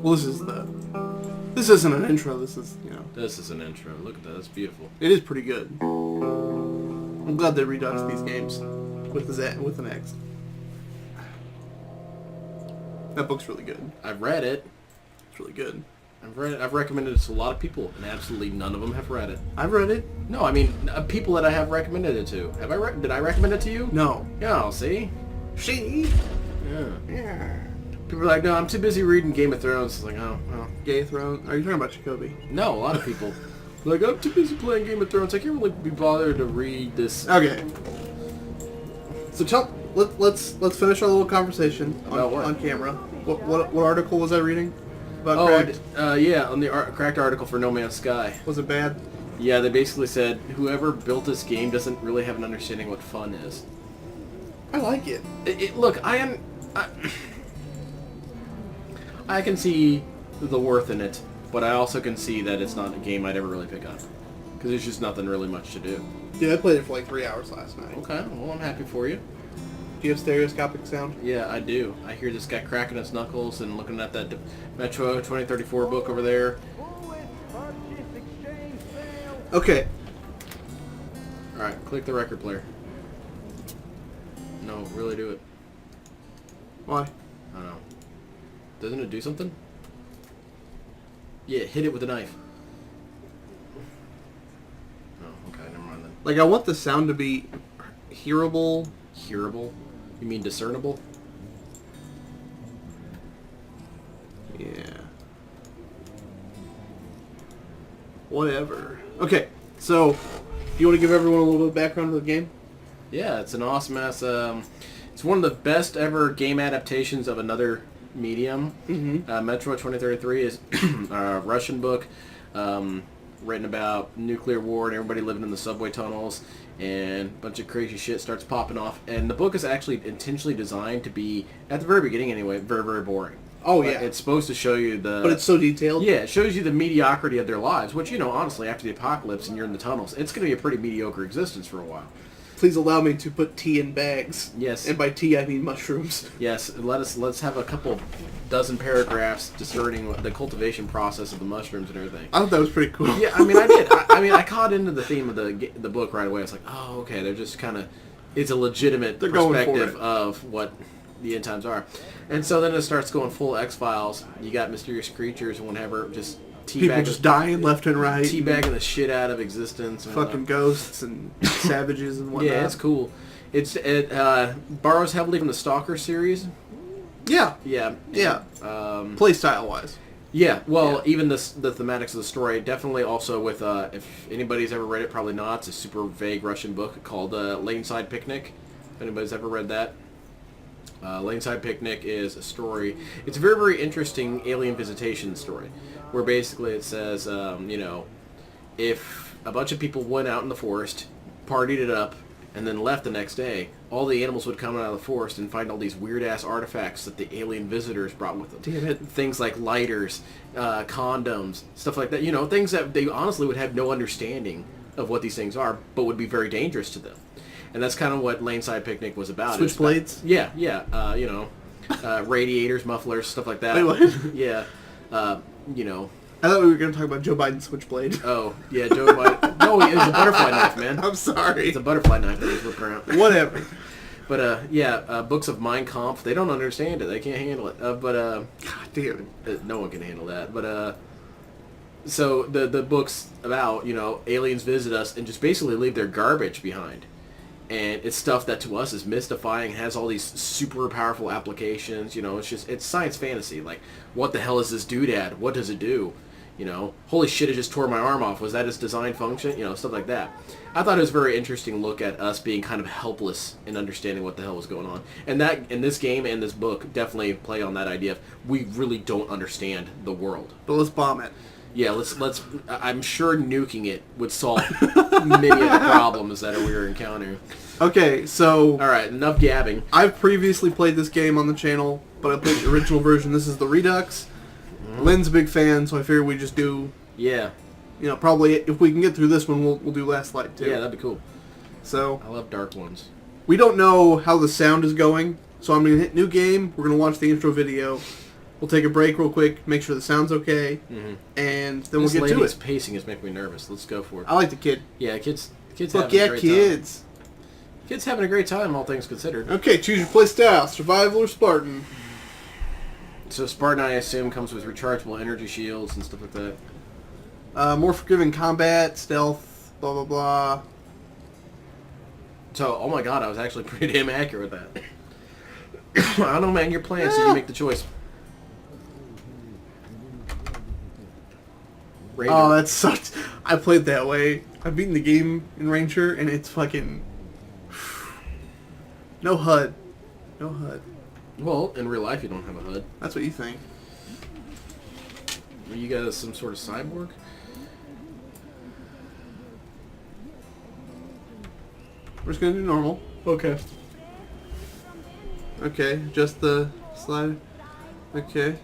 Well, this isn't an intro. This is, This is an intro. Look at that. That's beautiful. It is pretty good. I'm glad they Redux these games with an X. That book's really good. I've read it. It's really good. I've read it. I've recommended it to a lot of people, and absolutely none of them have read it. I've read it. No, I mean people that I have recommended it to. Did I recommend it to you? No. Yeah. See. See. Yeah. People are like, no, I'm too busy reading Game of Thrones. It's like, oh, well. Game of Thrones? Are you talking about Jacoby? No, a lot of people. Like, I'm too busy playing Game of Thrones. I can't really be bothered to read this. Okay. So let's finish our little conversation on camera. What article was I reading about Cracked? On the Cracked article for No Man's Sky. Was it bad? Yeah, they basically said whoever built this game doesn't really have an understanding what fun is. I like it. Look, I can see the worth in it, but I also can see that it's not a game I'd ever really pick up. Because there's just nothing really much to do. Dude, I played it for like 3 hours last night. Okay, well, I'm happy for you. Do you have stereoscopic sound? Yeah, I do. I hear this guy cracking his knuckles and looking at that Metro 2034 book over there. Okay. Alright, click the record player. No, really do it. Why? I don't know. Doesn't it do something? Yeah, hit it with a knife. Oh, okay, never mind then. Like, I want the sound to be hearable. Hearable? You mean discernible? Yeah. Whatever. Okay, so, do you want to give everyone a little bit of background to the game? Yeah, it's an awesome ass, it's one of the best ever game adaptations of another medium. Mm-hmm. Metro 2033 is a Russian book written about nuclear war and everybody living in the subway tunnels, and a bunch of crazy shit starts popping off. And the book is actually intentionally designed to be, at the very beginning anyway, very, very boring. Oh, yeah. It's supposed to show you the... But it's so detailed. Yeah, it shows you the mediocrity of their lives, which, honestly, after the apocalypse and you're in the tunnels, it's going to be a pretty mediocre existence for a while. Please allow me to put tea in bags. Yes. And by tea, I mean mushrooms. Yes, let's have a couple dozen paragraphs discerning the cultivation process of the mushrooms and everything. I thought that was pretty cool. Yeah, I mean, I did. I caught into the theme of the book right away. I was like, oh, okay, they're just kind of... It's a legitimate perspective of what the end times are. And so then it starts going full X-Files. You got mysterious creatures and whatever, just... People just dying left and right. Teabagging the shit out of existence. And fucking ghosts and savages and whatnot. Yeah, it's cool. It borrows heavily from the Stalker series. Yeah. Yeah. Yeah. Play style-wise. Yeah, well, even the thematics of the story, definitely also with, if anybody's ever read it, probably not, it's a super vague Russian book called Laneside Picnic, if anybody's ever read that. Laneside Picnic is a story, it's a very, very interesting alien visitation story, where basically it says, if a bunch of people went out in the forest, partied it up, and then left the next day, all the animals would come out of the forest and find all these weird-ass artifacts that the alien visitors brought with them. Damn it. Things like lighters, condoms, stuff like that. Things that they honestly would have no understanding of what these things are, but would be very dangerous to them. And that's kind of what Laneside Picnic was about. Switchblades? Yeah. Radiators, mufflers, stuff like that. Wait, what? Yeah. I thought we were going to talk about Joe Biden's switchblade. Oh, yeah, Joe Biden. No, it was a butterfly knife, man. I'm sorry. It's a butterfly knife that he's whipping around. Whatever. But, books of Mein Kampf, they don't understand it. They can't handle it. God damn it. No one can handle that. But, so the book's about, aliens visit us and just basically leave their garbage behind. And it's stuff that to us is mystifying, has all these super powerful applications, it's science fantasy. Like, what the hell is this doodad? What does it do? Holy shit, it just tore my arm off. Was that its design function? Stuff like that. I thought it was a very interesting look at us being kind of helpless in understanding what the hell was going on. And that, in this game and this book, definitely play on that idea of we really don't understand the world. But let's bomb it. Yeah, let's. I'm sure nuking it would solve many of the problems that we were encountering. Okay, so... All right, enough gabbing. I've previously played this game on the channel, but I played the original version. This is the Redux. Len's a big fan, so I figured we just do... Yeah. Probably if we can get through this one, we'll do Last Light, too. Yeah, that'd be cool. So... I love dark ones. We don't know how the sound is going, so I'm going to hit new game. We're going to watch the intro video. We'll take a break real quick, make sure the sound's okay, and then we'll get to This it. pacing is making me nervous. Let's go for it. I like the kid. Yeah, kids Fuck having yeah, a great kids. time. Kids having a great time, all things considered. Okay, choose your play style, survival or Spartan. So Spartan, I assume, comes with rechargeable energy shields and stuff like that. More forgiving combat, stealth, blah blah blah. So, oh my god, I was actually pretty damn accurate with that. I don't know, man. You're playing, so you make the choice. Ranger. Oh, that sucked. I played that way. I've beaten the game in Ranger, and it's fucking... No HUD. No HUD. Well, in real life, you don't have a HUD. That's what you think. Are you guys some sort of cyborg? We're just gonna do normal. Okay. Okay, just the slider. Okay.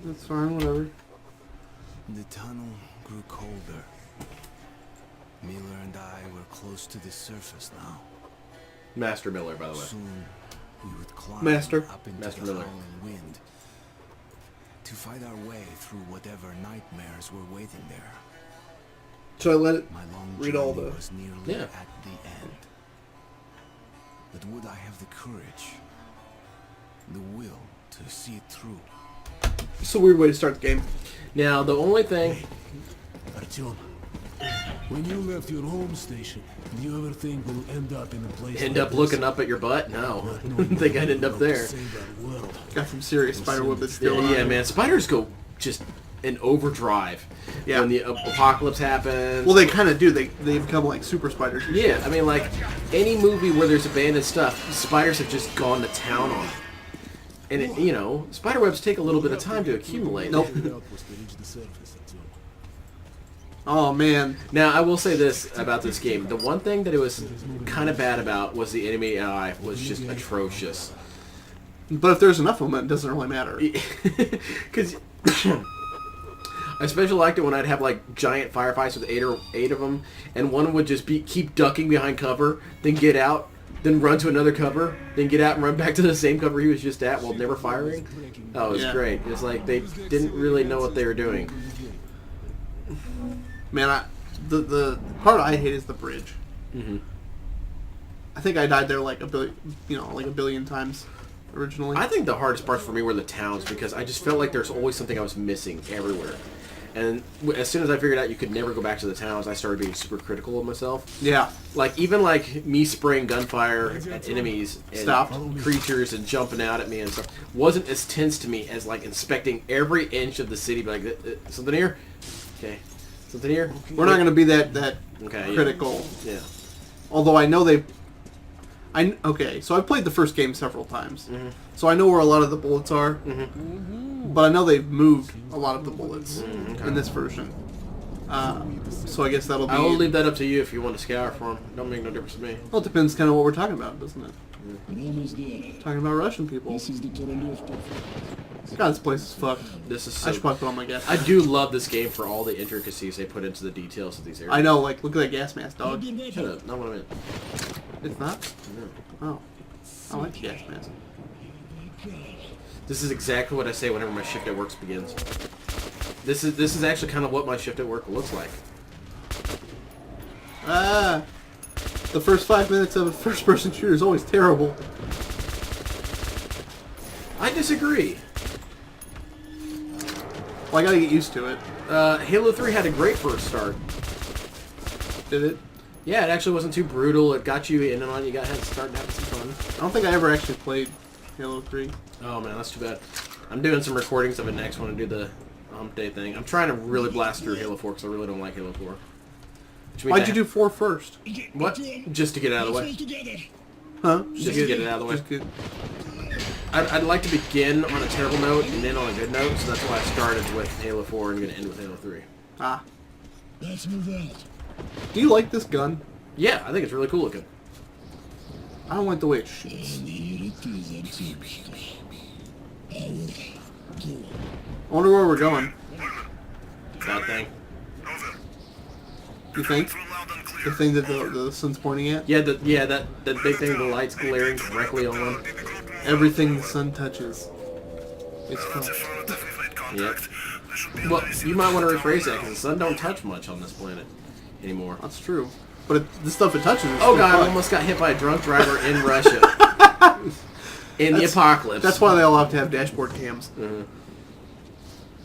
That's fine, whatever. The tunnel grew colder. Miller and I were close to the surface now. Master Miller, by the way. Soon we would climb Master. up into Master the Miller. howling wind to fight our way through whatever nightmares were waiting there. Should I let it My long read all journey the... was nearly Yeah. at the end. But would I have the courage, the will to see it through? It's a weird way to start the game. Now, the only thing... Artyom, when you left your home station, did you ever think we'll end up in a place End like up this? looking up at your butt? No. Didn't think I'd end up there. Save our world. Got some serious spider web that's Yeah, going on. yeah, man. Spiders go just in overdrive Yeah. when the apocalypse happens. Well, they kind of do. They become like super spiders. Yeah, I mean, like, any movie where there's abandoned stuff, spiders have just gone to town on it. And, it, you know, spider webs take a little bit of time to accumulate. Nope. Figured out was to reach the surface, Artyom. Oh, man. Now, I will say this about this game. The one thing that it was kind of bad about was the enemy AI was just atrocious. But if there's enough of them, it doesn't really matter. Because I especially liked it when I'd have like giant firefights with eight of them, and one would just keep ducking behind cover, then get out, then run to another cover, then get out and run back to the same cover he was just at while never firing. Oh, it was Yeah. great. It was like they didn't really know what they were doing. Man, the part I hate is the bridge. Mm-hmm. I think I died there like a billion times originally. I think the hardest parts for me were the towns because I just felt like there's always something I was missing everywhere. And as soon as I figured out you could never go back to the towns, I started being super critical of myself. Yeah. Like, even like me spraying gunfire at enemies and Stopped. creatures and jumping out at me and stuff wasn't as tense to me as like inspecting every inch of the city. Be like, something here? Okay. Something here? We're not going to be that Okay, yeah. critical. Yeah. Although I know okay, so I've played the first game several times. Mm-hmm. So I know where a lot of the bullets are. Mm-hmm. But I know they've moved a lot of the bullets Mm-hmm. in this version. So I guess that'll be... I will leave that up to you if you want to scour for them. Don't make no difference to me. Well, it depends kind of what we're talking about, doesn't it? We're almost there. Talking about Russian people. This is the Korolevka. God, this place is fucked. This is I so... should probably put on my gas I mask. do love this game for all the intricacies they put into the details of these areas. I know, like, look at that gas mask, dog. Shut up. Not what I meant. It's not? No. Oh. I like the gas mask. This is exactly what I say whenever my shift at work begins. This is actually kind of what my shift at work looks like. Ah! The first 5 minutes of a first-person shooter is always terrible. I disagree. Well, I gotta get used to it. Halo 3 had a great first start. Did it? Yeah, it actually wasn't too brutal. It got you in and on. You got starting having some fun. I don't think I ever actually played Halo 3. Oh man, that's too bad. I'm doing some recordings of it next when I do the hump day thing. I'm trying to really blast through Halo 4 because I really don't like Halo 4. Which means Why'd you do 4 first? what? Just to get it out of the way. Huh? Just to get it out of the way. Just get... I'd like to begin on a terrible note and end on a good note, so that's why I started with Halo 4 and I'm going to end with Halo 3. Ah. Let's move out. Do you like this gun? Yeah, I think it's really cool looking. I don't like the way it shoots. And here it is, Artyom. I wonder where we're going. That thing. You think? The thing that the sun's pointing at? Yeah, that big thing with the lights glaring directly on. Everything the sun touches. It's fun. Yep. Well, you might want to rephrase that because the sun don't touch much on this planet anymore. That's true. But the stuff it touches is Oh still god, I fun. almost got hit by a drunk driver in Russia. In the apocalypse. That's why they all have to have dashboard cams.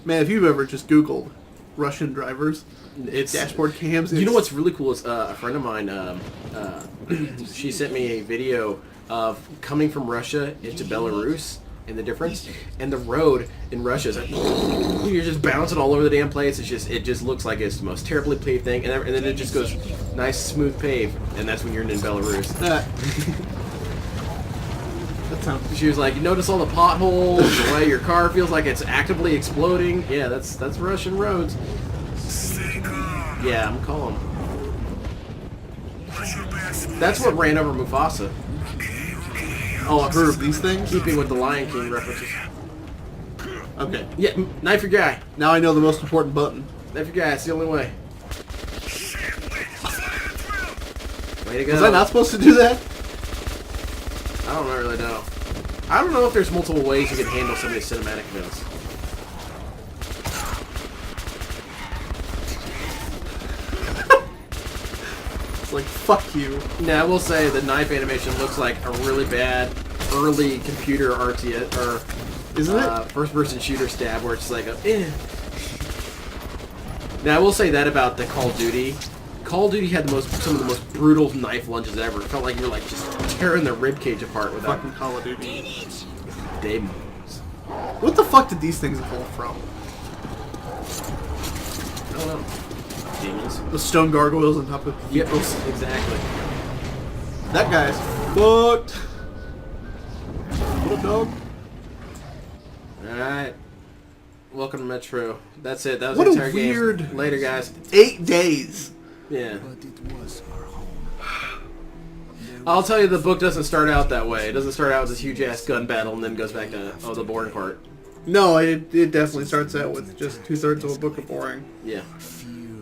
Man, if you've ever just Googled Russian drivers, It's dashboard cams. You know what's really cool is a friend of mine. She sent me a video of coming from Russia into Belarus and the difference. And the road in Russia is like you're just bouncing all over the damn place. It just looks like it's the most terribly paved thing, and then it just goes nice smooth pave, and that's when you're in Belarus. That sounds. She was like, you notice all the potholes, the way your car feels like it's actively exploding. Yeah, that's Russian roads. Yeah, I'm calm. That's what ran over Mufasa. Oh, I've heard of these things. Keeping with the Lion King references. Okay. Yeah, knife your guy. Now I know the most important button. Knife your guy. It's the only way. Way to go. Was I not supposed to do that? I don't really know. I don't know if there's multiple ways you can handle some of these cinematic events. It's like, fuck you. Now, I will say the knife animation looks like a really bad early computer RTS or Isn't it? first-person shooter stab where it's like a. Now, I will say that about the Call of Duty. Call of Duty had some of the most brutal knife lunges ever. It felt like you were like just tearing the ribcage apart with that. Fucking Call of Duty. Demos. What the fuck did these things evolve from? I don't know. Demons. The stone gargoyles on top of Yep, exactly. that guy's fucked. What up, dog? Alright. Welcome to Metro. That's it. That was What the a entire weird- game. Later, guys. 8 days. Yeah. But it was our home. I'll tell you, the book doesn't start out that way. It doesn't start out with this huge-ass gun battle and then goes back to, the boring part. No, it definitely starts out with just 2/3 of a book of boring. Yeah.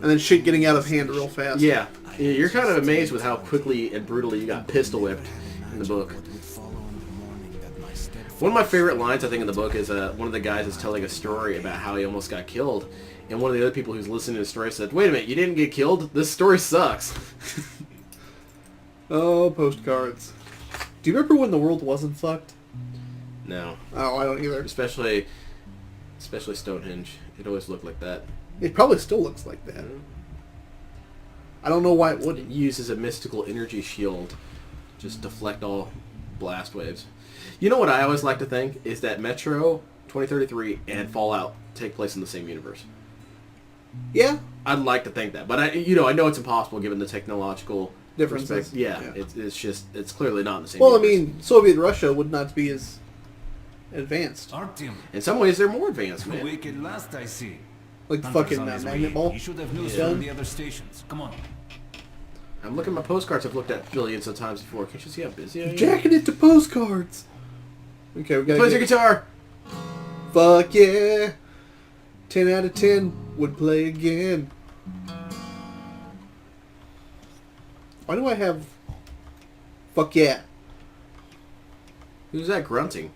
And then shit getting out of hand real fast. Yeah. You're kind of amazed with how quickly and brutally you got pistol whipped in the book. One of my favorite lines, I think, in the book is one of the guys is telling a story about how he almost got killed. And one of the other people who's listening to the story said, wait a minute, you didn't get killed? This story sucks. Oh, postcards. Do you remember when the world wasn't fucked? No. Oh, I don't either. Especially Stonehenge. It always looked like that. It probably still looks like that. I don't know why it wouldn't. It uses a mystical energy shield. Just deflect all blast waves. You know what I always like to think is that Metro 2033 and Fallout take place in the same universe. Yeah. I'd like to think that, but I know it's impossible given the technological Differences. perspective. Yeah, Yeah. it's clearly not in the same. Well, I universe. mean, Soviet Russia would not be as advanced. Artyom, in some ways they're more advanced, man. wicked last I see. Like the Hunter's fucking on his way. magnet ball. He should have news Yeah. from the other stations. Come on. I'm looking at my postcards I've looked at billions of times before. Can't you see how busy I am? Jacking it to postcards. Okay, we gotta Plays your get... guitar. Fuck yeah. 10 out of 10 would play again. Why do I have... Fuck yeah. Who's that grunting?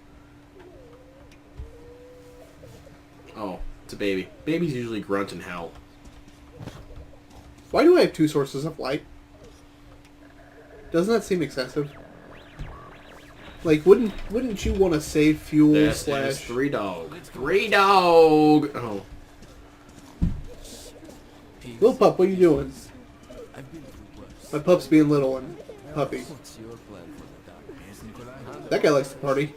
Oh, it's a baby. Babies usually grunt and howl. Why do I have 2 sources of light? Doesn't that seem excessive? Like, wouldn't you want to save fuel That slash... is 3 dog. 3 dog! Oh. Little pup, what are you doing? My pup's being little and puppy. That guy likes to party.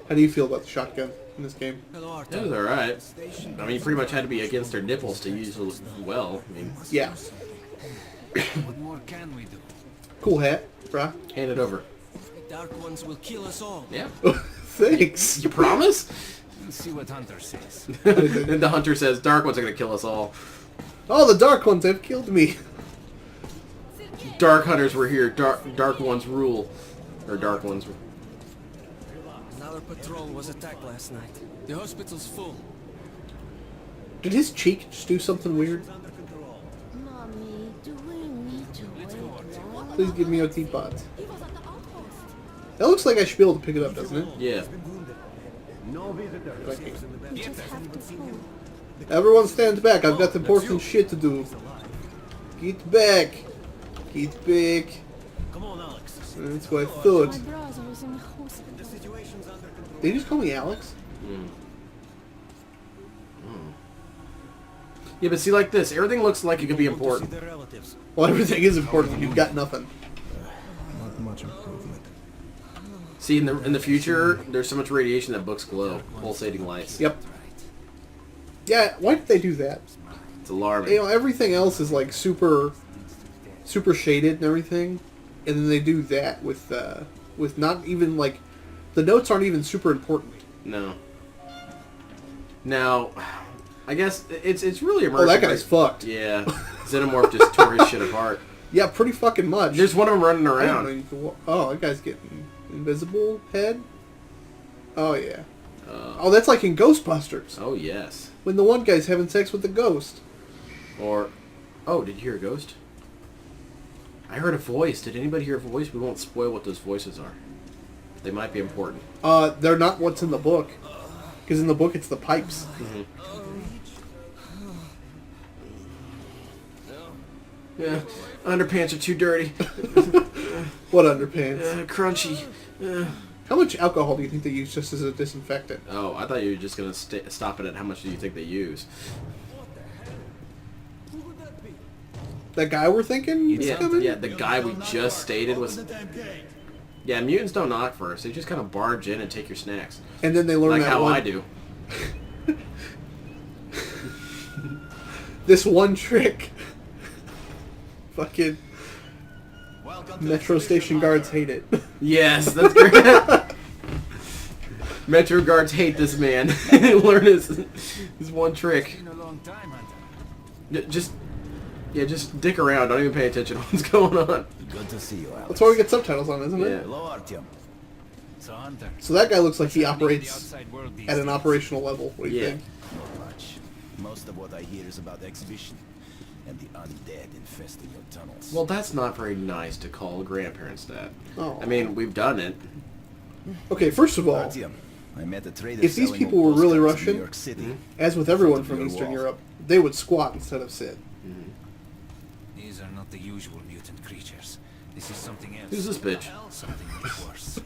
How do you feel about the shotgun in this game? That was alright. I mean, you pretty much had to be against their nipples to use it well. I mean, Yeah. What more can we do? Cool hat, brah. hand it over. Dark ones will kill us all. Yeah. Thanks. You promise? Let's see what Hunter says. And the hunter says, Dark ones are going to kill us all. Oh, the dark ones have killed me. Dark hunters were here. Dark ones rule. Or dark ones. Another patrol was attacked last night. The hospital's full. Did his cheek just do something weird? Mommy, do we need to wait long? Please give me OT pods. He was at the outpost. That looks like I should be able to pick it up, doesn't it? Yeah. Everyone stand back. I've got important shit to do. Get back. Get back. Come on, Alex. That's what I thought. My brother was in the hospital. The situation's under control. They just call me Alex? Yeah, but see, like this, everything looks like it could be important. Their relatives. Well, everything is important. You've got nothing. Not much improvement. See, in the future, there's so much radiation that books glow, pulsating lights. Yep. Yeah, why did they do that? It's alarming. You know, everything else is like super shaded and everything, and then they do that with not even like the notes aren't even super important. No. Now, I guess it's really immersive. Oh, that guy's fucked. Yeah, Xenomorph just tore his shit apart. Yeah, pretty fucking much. There's one of them running I don't know, around. you can oh, that guy's getting invisible head. Oh yeah. Oh, that's like in Ghostbusters Oh yes. when the one guy's having sex with the ghost. Or, oh, did you hear a ghost? I heard a voice. Did anybody hear a voice? We won't spoil what those voices are. They might be important. They're not what's in the book, because in the book it's the pipes. Yeah, underpants are too dirty. What underpants? Crunchy. How much alcohol do you think they use just as a disinfectant? Oh, I thought you were just gonna stop it at how much do you think they use? That guy we're thinking is coming? Yeah, the guy we just stated was. Yeah, mutants don't knock first. They just kind of barge in and take your snacks, And then they learn like that how one, I do. this one trick. Fucking Metro station guards hate it. Yes, that's great. Metro guards hate this man. Learn his one trick. Been a long time, Hunter. Just dick around. Don't even pay attention to what's going on. Good to see you, Alex. That's why we get subtitles on, isn't it? Yeah. Hello, Artyom. So, Hunter. So that guy looks like he what's happening in the operates outside world these at an days? operational level. What do you Yeah. think? Not much. Most of what I hear is about the exhibition and the undead infesting your tunnels. Well, that's not very nice to call grandparents that. Oh. I mean, we've done it. Okay, first of all, Artyom, I met a trader if these selling people old were really postcards in Russian, New York City. as with everyone Front of from your Eastern wall. Europe, they would squat instead of sit. These are not the usual mutant creatures. This is something else. Who's this bitch? Something much worse.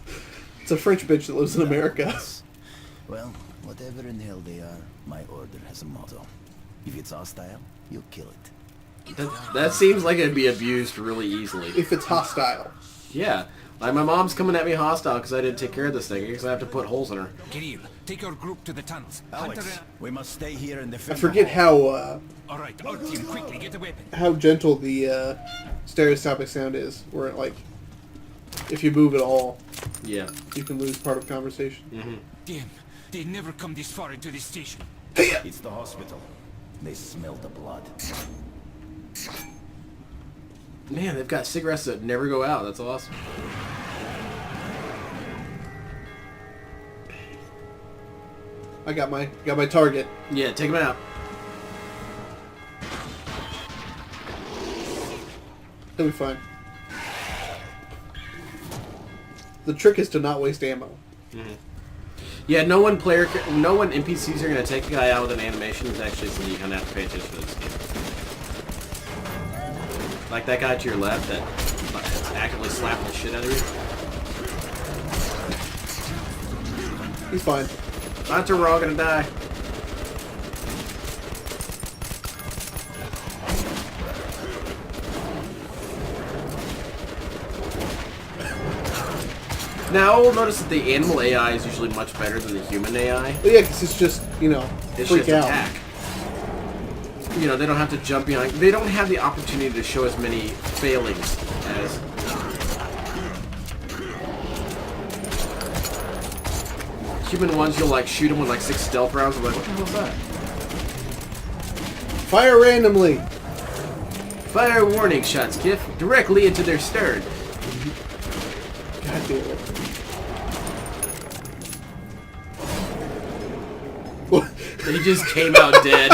It's a French bitch that lives in America. Well, whatever in hell they are, my order has a motto. If it's hostile, you kill it. That seems like it'd be abused really easily. If it's hostile. Yeah. Like, my mom's coming at me hostile because I didn't take care of this thing because I have to put holes in her. Kirill, take your group to the tunnels. Alex, Hunter, we must stay here and defend I forget the hall. all right, our team, quickly get a weapon. how gentle the stereoscopic sound is, where it, like, if you move at all, Yeah. you can lose part of conversation. Damn, they never come this far into this station. It's the hospital. They smell the blood. Man, they've got cigarettes that never go out. That's awesome. I got my target. Yeah, take them out. He'll be fine. The trick is to not waste ammo. Yeah, no one NPCs are gonna take a guy out with an animation. It's actually something you kind of have to pay attention to this game. Like that guy to your left that actively slapped the shit out of you. He's fine. Hunter, we're all gonna die. Now, we'll notice that the animal AI is usually much better than the human AI. But yeah, because it's just, you know, It's freak just out. attack. You know, they don't have to jump behind. They don't have the opportunity to show as many failings as... Human ones, you'll like shoot them with like 6 stealth rounds. I'm like, what the hell is that? Fire randomly. Fire warning shots, Kiff. Directly into their stern. God damn it. They just came out dead.